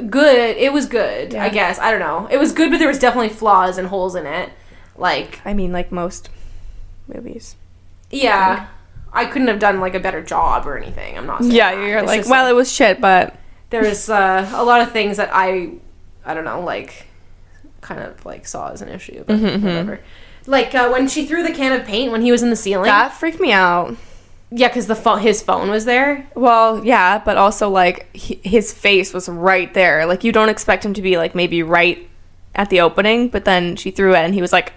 good. It was good, Yeah. I guess. I don't know. It was good, but there was definitely flaws and holes in it. Like, I mean, like most movies. yeah, I couldn't have done like a better job or anything. I'm not saying Yeah, that. you're It's like, just, well, it was shit, but there's a lot of things that I don't know, like, kind of like saw as an issue, but whatever. Like when she threw the can of paint when he was in the ceiling. that freaked me out. Yeah, because his phone was there. Well, yeah, but also, like, his face was right there. Like, you don't expect him to be, like, maybe right at the opening, but then she threw it, and he was like...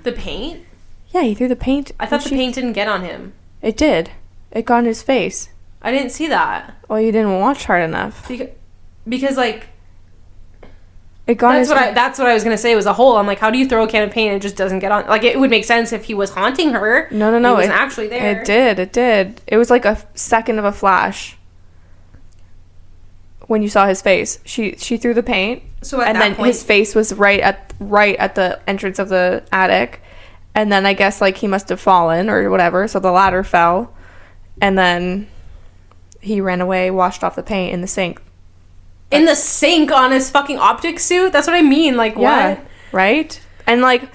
The paint? Yeah, he threw the paint. I thought the paint didn't get on him. It did. It got in his face. I didn't see that. Well, you didn't watch hard enough. Because like... It got That's what I was going to say was a hole. I'm like, how do you throw a can of paint and it just doesn't get on? Like, it would make sense if he was haunting her. No. He wasn't actually there. It did. It was like a second of a flash. When you saw his face. She threw the paint. So at and that then point, his face was right at the entrance of the attic. And then I guess, like, he must have fallen or whatever. So the ladder fell. And then he ran away, washed off the paint in the sink. in the sink on his fucking optic suit? That's what I mean. Like, Yeah, what? right? And, like,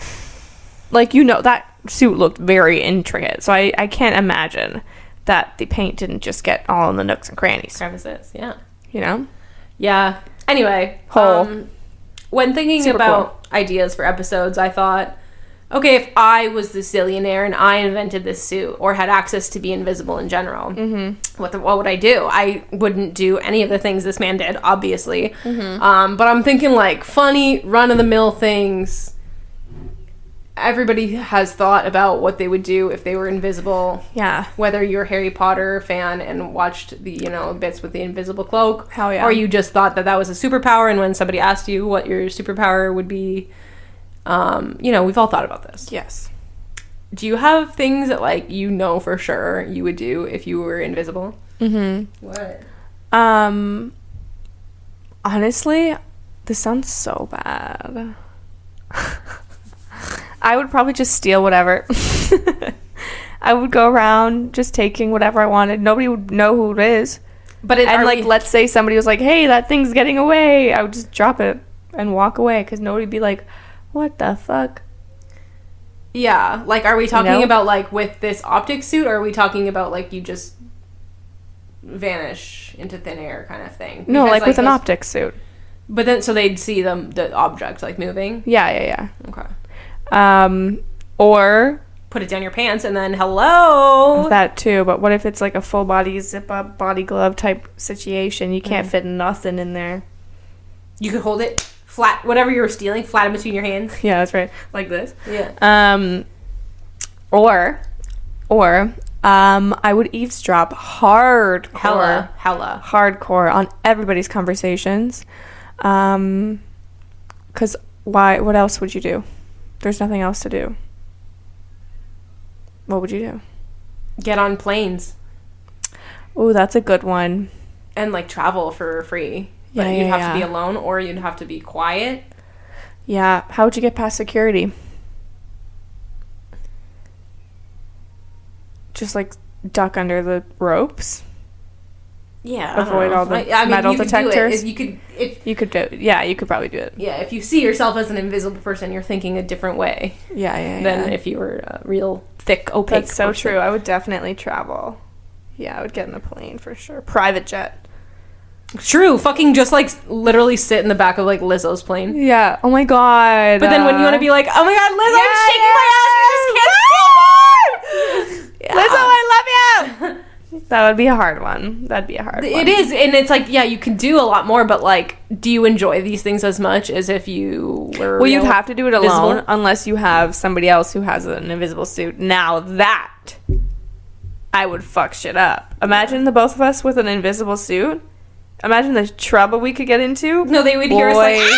you know, that suit looked very intricate. So I can't imagine that the paint didn't just get all in the nooks and crannies. Crevices, yeah. You know? Yeah. Anyway. Hole. When thinking Super about ideas for episodes, I thought, okay, if I was the zillionaire and I invented this suit or had access to be invisible in general, what would I do? I wouldn't do any of the things this man did, obviously. But I'm thinking, like, funny, run-of-the-mill things. Everybody has thought about what they would do if they were invisible. Yeah. Whether you're a Harry Potter fan and watched the, you know, bits with the invisible cloak. Hell yeah. Or you just thought that was a superpower, and when somebody asked you what your superpower would be, you know, we've all thought about this. Yes. Do you have things that, like, you know for sure you would do if you were invisible? What? Honestly, this sounds so bad. I would probably just steal whatever. I would go around just taking whatever I wanted. Nobody would know who it is. But let's say somebody was like, hey, that thing's getting away. I would just drop it and walk away because nobody would be like, what the fuck? Yeah. Like, are we talking You know? about, like, with this optic suit, or are we talking about, like, you just vanish into thin air kind of thing? No, Because, like with an those- optic suit. But then, so they'd see the object, like, moving? Yeah. Okay. Or Put it down your pants and then, hello! that too, but what if it's like a full body zip up body glove type situation? You can't fit nothing in there. You could hold it flat, whatever you were stealing, flat in between your hands. Yeah, that's right. Like this. Yeah. Or I would eavesdrop hardcore on everybody's conversations. 'Cause why? What else would you do? There's nothing else to do. What would you do? Get on planes Oh, that's a good one. and, like, travel for free. But Yeah, you'd yeah, have to be yeah. alone, or you'd have to be quiet. Yeah. How would you get past security? Just like duck under the ropes. Yeah. Avoid all the metal you could detectors. do it. If You could do it. Yeah, you could probably do it. yeah, if you see yourself as an invisible person, you're thinking a different way Yeah. than if you were a real thick, opaque That's so person. true. I would definitely travel. Yeah, I would get in a plane for sure. Private jet. True. Fucking just, like, literally sit in the back of, like, Lizzo's plane. Yeah. Oh my god. But then when you want to be like, oh my god, Lizzo, I'm shaking my ass, you just can't see me! Lizzo, I love you! That would be a hard one. That'd be a hard one. It is, and it's like, yeah, you can do a lot more, but, like, do you enjoy these things as much as if you were Well, you'd have to do it alone visible? unless you have somebody else who has an invisible suit. Now that I would fuck shit up. Imagine the both of us with an invisible suit. Imagine the trouble we could get into. No, they would hear us like, Boy.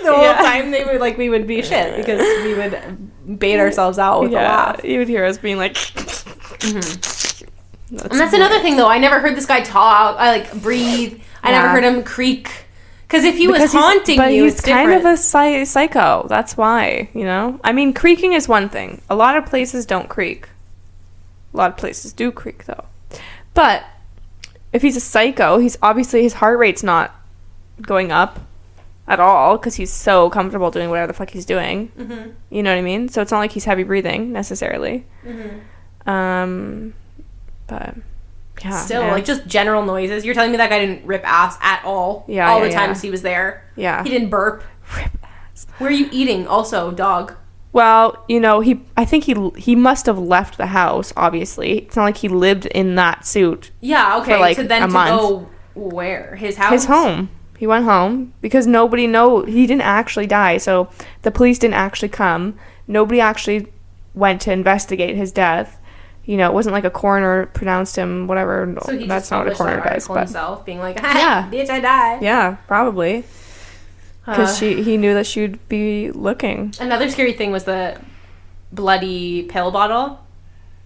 the whole Yeah. time. They would, like, we would be shit because we would bait ourselves out with a laugh. You would hear us being like... And that's another thing, though. I never heard this guy talk, breathe. I never heard him creak. Because if he was haunting you, he's it's kind different. of a psycho. That's why, you know? I mean, creaking is one thing. A lot of places don't creak. A lot of places do creak, though. But if he's a psycho, he's obviously, his heart rate's not going up at all because he's so comfortable doing whatever the fuck he's doing. Mm-hmm. You know what I mean? So it's not like he's heavy breathing necessarily. Mm-hmm. But yeah, still, like, just general noises. You're telling me that guy didn't rip ass at all? Yeah, all the times he was there. Yeah, he didn't burp. Rip ass. Where are you eating? Also, dog. Well, you know, I think he must have left the house. Obviously, it's not like he lived in that suit. Yeah, okay. For like so then a month. Go where? His house? His home. He went home because nobody he didn't actually die. So the police didn't actually come. Nobody actually went to investigate his death. You know, it wasn't like a coroner pronounced him whatever. So he that's just not what a coroner does. But himself, being like, yeah, bitch, I died. Yeah, probably. Because he knew that she would be looking. Another scary thing was the bloody pill bottle.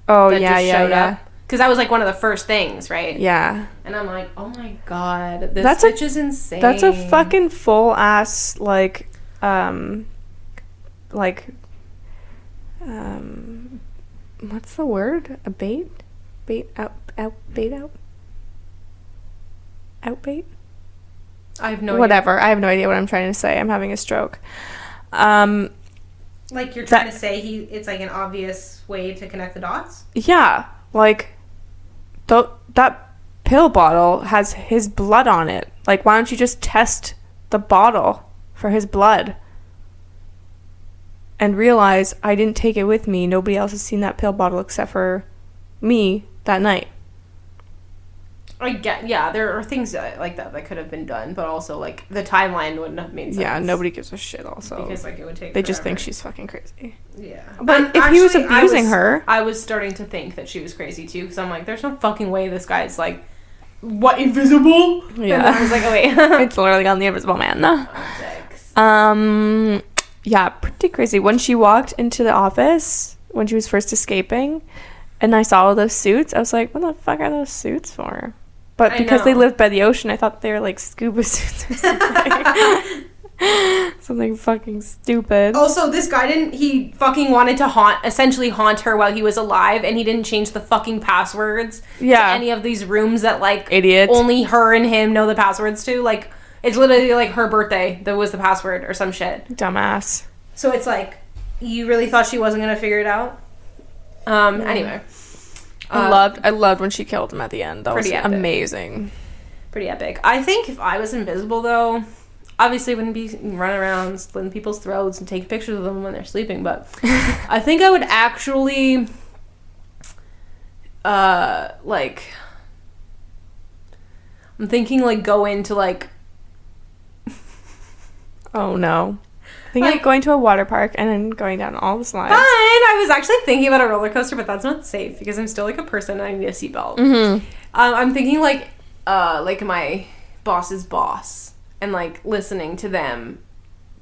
Oh, yeah. Because that was like one of the first things, right? Yeah. And I'm like, oh my god, this bitch is insane. That's a fucking full ass what's the word? A bait? Outbait? I have no idea. Whatever. I have no idea what I'm trying to say. I'm having a stroke. Like you're trying to say it's like an obvious way to connect the dots? Yeah. Like that pill bottle has his blood on it. Like, why don't you just test the bottle for his blood? And realize I didn't take it with me. Nobody else has seen that pill bottle except for me that night. There are things like that could have been done, but also, like, the timeline wouldn't have made sense. Yeah, nobody gives a shit also. Because, like, it would take They forever. just think she's fucking crazy. Yeah. But if he was abusing her... I was starting to think that she was crazy, too, because I'm like, there's no fucking way this guy's, like, what, invisible? Yeah. And then I was like, oh, wait. It's literally on the Invisible Man. Yeah, pretty crazy. When she walked into the office, when she was first escaping, and I saw all those suits, I was like, what the fuck are those suits for? But because they lived by the ocean, I thought they were like scuba suits or something. Something fucking stupid. Also, this guy he fucking wanted to essentially haunt her while he was alive, and he didn't change the fucking passwords to any of these rooms that, like, idiot, only her and him know the passwords to. Like, it's literally like her birthday that was the password or some shit. Dumbass. So it's like, you really thought she wasn't gonna figure it out? Anyway. I loved when she killed him at the end. That was epic. Amazing. Pretty epic. I think if I was invisible, though, obviously I wouldn't be running around slitting people's throats and taking pictures of them when they're sleeping, but I think I would actually, like, I'm thinking, like, go into, like... Oh, no. I think I'm going to a water park and then going down all the slides. Fine. I was actually thinking about a roller coaster, but that's not safe because I'm still, like, a person and I need a seatbelt. Mm-hmm. I'm thinking, like my boss's boss and, like, listening to them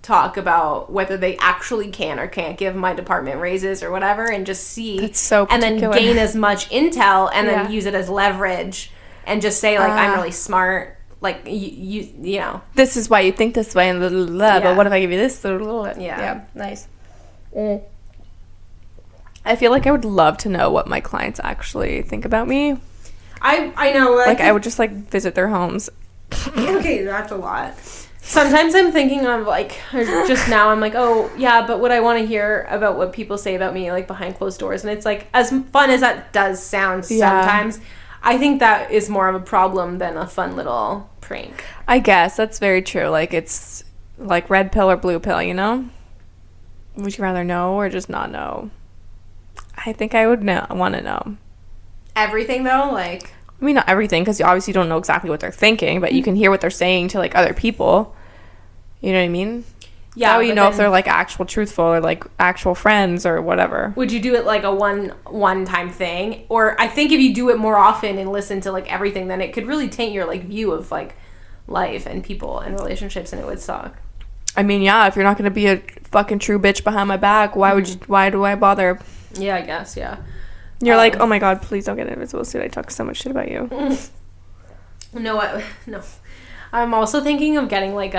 talk about whether they actually can or can't give my department raises or whatever, and just see. That's so particular. And then gain as much intel and then use it as leverage and just say, like, I'm really smart. Like, you know. This is why you think this way, and blah, blah, blah, but what if I give you this? Yeah, nice. I feel like I would love to know what my clients actually think about me. I know. Like, I would just, like, visit their homes. Okay, that's a lot. Sometimes I'm thinking of, like, just now I'm like, oh, yeah, but what I want to hear about what people say about me, like, behind closed doors. And it's, like, as fun as that does sound sometimes, I think that is more of a problem than a fun little prank. I guess that's very true. Like, it's like red pill or blue pill, you know? Would you rather know or just not know? I think I would want to know. Everything, though? Like, I mean, not everything, because you obviously don't know exactly what they're thinking, but you can hear what they're saying to, like, other people. You know what I mean? Yeah. That way you know if they're, like, actual truthful or, like, actual friends or whatever. Would you do it, like, a one-time thing? Or I think if you do it more often and listen to, like, everything, then it could really taint your, like, view of, like, life and people and relationships, and it would suck. I mean, yeah, if you're not going to be a fucking true bitch behind my back, why do I bother? Yeah, I guess, yeah. You're like, oh my god, please don't get an invisible suit. I talk so much shit about you. No. I'm also thinking of getting, like,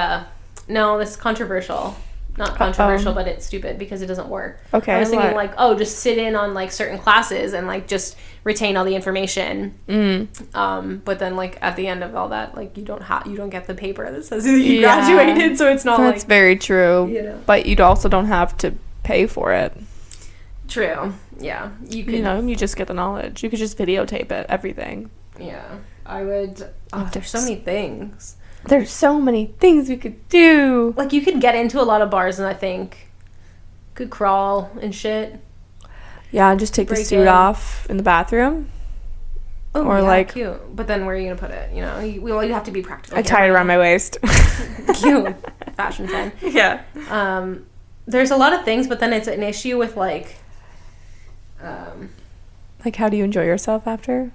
no, this is controversial. not controversial, but it's stupid because it doesn't work. Okay. I was thinking like, just sit in on like certain classes and like just retain all the information. But then like at the end of all that, like you don't get the paper that says that you graduated, so it's not That's very true. You know. But you also don't have to pay for it. True. Yeah. You just get the knowledge. You could just videotape it, everything. Yeah. I would. There's so many things. There's so many things we could do. Like, you could get into a lot of bars and I think could crawl and shit. Yeah, and just take the suit off in the bathroom. Oh, or like cute. But then where are you gonna put it? You know, you have to be practical. I tie it around my waist. Cute. Fashion trend. Yeah. There's a lot of things, but then it's an issue with like how do you enjoy yourself after?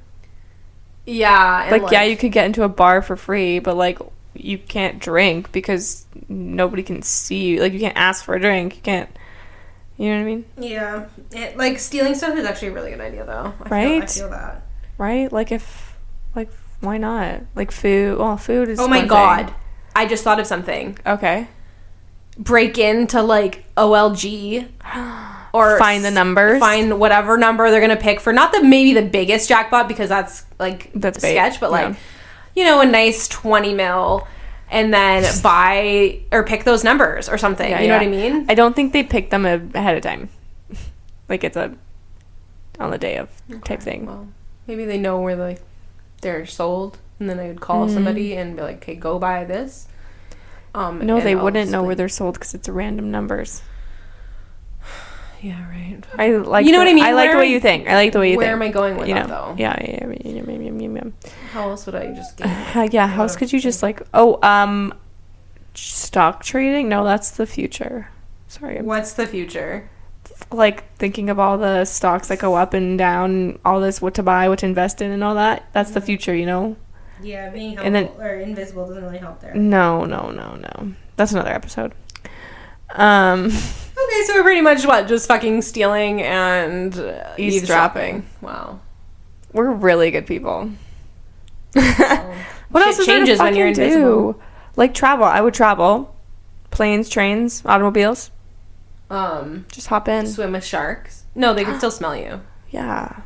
Yeah. And like, you could get into a bar for free, but like you can't drink because nobody can see you. Like, you can't ask for a drink. You can't. You know what I mean? Yeah. Like, stealing stuff is actually a really good idea, though. Right? I feel that. Right? Like, why not? Like, food. Well, food is. Oh my God. I just thought of something. Okay. Break into, like, OLG. Or find the numbers. Find whatever number they're going to pick for, not maybe the biggest jackpot, because that's, like, sketch, but, like, a nice 20 mil. And then buy or pick those numbers or something. You know what I mean? I don't think they pick them ahead of time. Like, it's on the day of type thing. Well, maybe they know where they're sold, and then I would call somebody and be like, "Okay, go buy this." No, they wouldn't know where they're sold because it's random numbers. Yeah, right. I like. You know what I mean? I like the way you think. I like the way you think. Where am I going with that, though? Yeah. How else would I just get? How else could you just stock trading? No, that's the future. Sorry. What's the future? Like, thinking of all the stocks that go up and down, all this, what to buy, what to invest in, and all that. That's the future, you know? Yeah, being helpful or invisible doesn't really help there. No. That's another episode. Okay, so we're pretty much just fucking stealing and eavesdropping. Wow. We're really good people. What else changes when you're invisible? Like, travel. I would travel. Planes, trains, automobiles. Just hop in. Swim with sharks. No, they can still smell you. Yeah.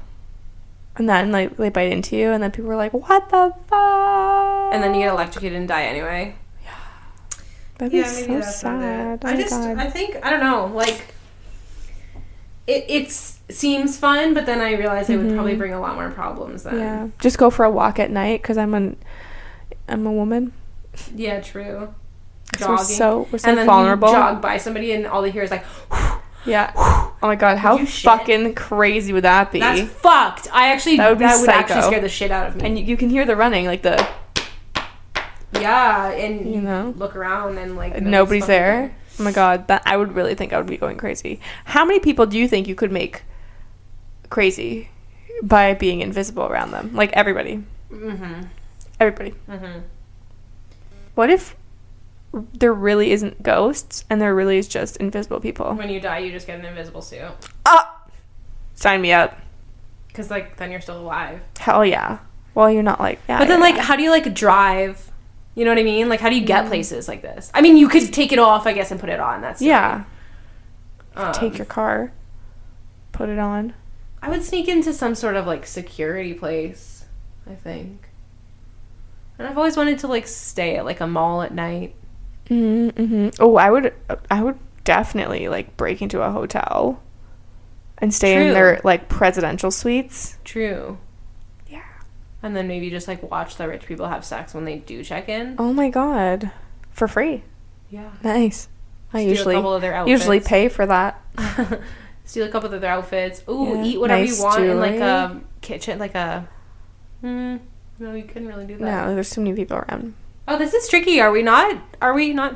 And then, like, they bite into you, and then people are like, what the fuck? And then you get electrocuted and die anyway. Yeah. That'd be so sad. I think, I don't know, like, it seems fun, but then I realize it would probably bring a lot more problems then. Yeah. Just go for a walk at night, because I'm a woman. Yeah, true. Jogging. We're so and then vulnerable. You jog by somebody, and all they hear is like, yeah. Oh my God, how fucking crazy would that be? That's fucked. That would actually scare the shit out of me. And you can hear the running, like the. Yeah, and look around and like nobody's there. Oh my God, that I would really think I would be going crazy. How many people do you think you could make crazy by being invisible around them? Like, everybody. Mm-hmm. Everybody. Mm-hmm. What if there really isn't ghosts and there really is just invisible people? When you die, you just get an invisible suit. Sign me up. Because, like, then you're still alive. Hell yeah. Well, you're not like... Yeah, but then, how do you, drive? You know what I mean? Like, how do you get places like this? I mean, you could take it off, I guess, and put it on. That's yeah. Take your car. Put it on. I would sneak into some sort of, security place, I think. And I've always wanted to, stay at, a mall at night. Mm-hmm. Oh, I would definitely break into a hotel and stay in their presidential suites. True. Yeah. And then maybe just watch the rich people have sex when they do check in. Oh my God. For free. Yeah. Nice. I Steal a couple of their outfits. usually pay for that. Steal a couple of their outfits. Ooh, eat whatever you want jewelry. In a kitchen, no, you couldn't really do that. No, there's too many people around. Oh, this is tricky. Are we not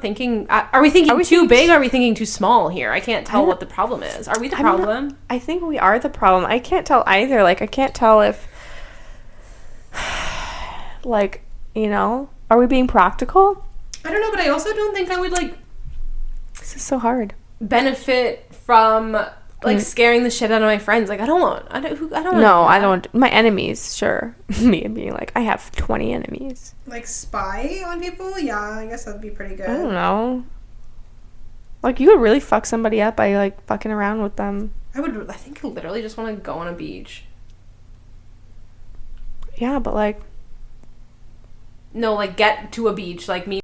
thinking... Are we thinking too big? Or are we thinking too small here? I can't tell what the problem is. Are we the problem? I think we are the problem. I can't tell either. I can't tell if... are we being practical? I don't know, but I also don't think I would, This is so hard. Benefit from... scaring the shit out of my friends. I don't want I don't. My enemies, sure. Me being I have 20 enemies. Spy on people? Yeah, I guess that'd be pretty good. I don't know. Like, you would really fuck somebody up by, like, fucking around with them. I think I literally just want to go on a beach. Yeah, but, like... No, like, get to a beach. Like, me